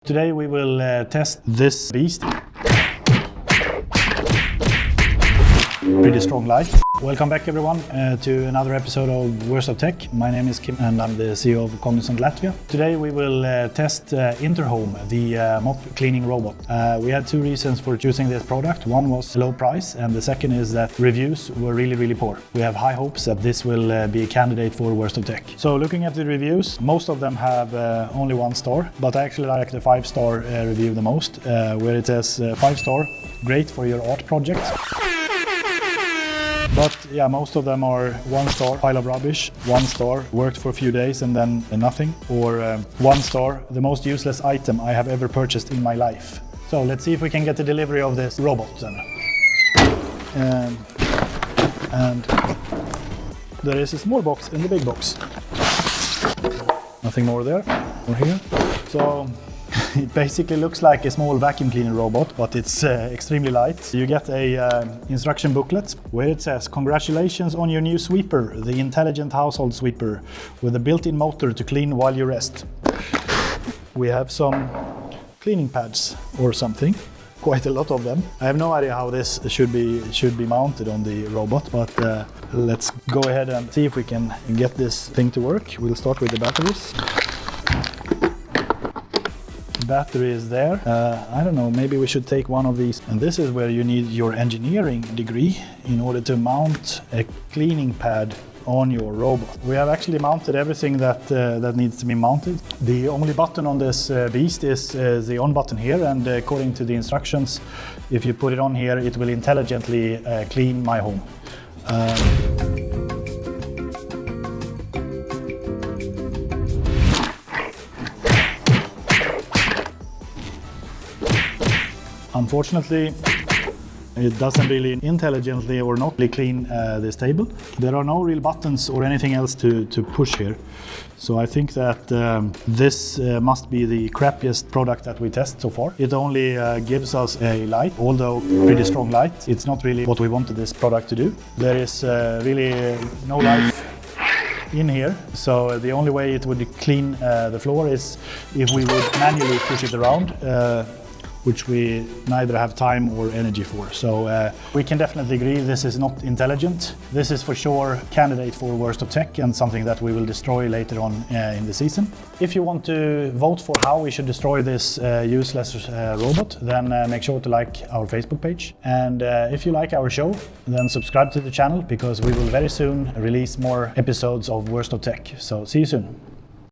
Today we will test this beast. Pretty strong light. Welcome back everyone to another episode of Worst of Tech. My name is Kim and I'm the CEO of Cognizant Latvia. Today we will test INTERHOME, the mop cleaning robot. We had two reasons for choosing this product. One was low price and the second is that reviews were really poor. We have high hopes that this will be a candidate for Worst of Tech. So looking at the reviews, most of them have only 1 star, but I actually like the 5-star review the most, where it says 5-star, great for your art project. But yeah, most of them are 1 star, pile of rubbish, 1 star, worked for a few days and then nothing, or 1 star, the most useless item I have ever purchased in my life. So let's see if we can get the delivery of this robot then. And there is a small box in the big box. Nothing more there, or here. So it basically looks like a small vacuum cleaner robot, but it's extremely light. You get a instruction booklet where it says, "Congratulations on your new sweeper, the intelligent household sweeper with a built-in motor to clean while you rest." We have some cleaning pads or something, quite a lot of them. I have no idea how this should be mounted on the robot, but let's go ahead and see if we can get this thing to work. We'll start with the batteries. Battery is there. I don't know, maybe we should take one of these. And this is where you need your engineering degree in order to mount a cleaning pad on your robot. We have actually mounted everything that needs to be mounted. The only button on this beast is the on button here, and according to the instructions, if you put it on here, it will intelligently clean my home. Unfortunately, it doesn't really intelligently or not clean this table. There are no real buttons or anything else to push here. So I think that this must be the crappiest product that we test so far. It only gives us a light, although pretty strong light. It's not really what we wanted this product to do. There is really no life in here, so the only way it would clean the floor is if we would manually push it around, which we neither have time or energy for. So we can definitely agree this is not intelligent. This is for sure candidate for Worst of Tech and something that we will destroy later on in the season. If you want to vote for how we should destroy this useless robot, then make sure to like our Facebook page. And if you like our show, then subscribe to the channel because we will very soon release more episodes of Worst of Tech. So see you soon.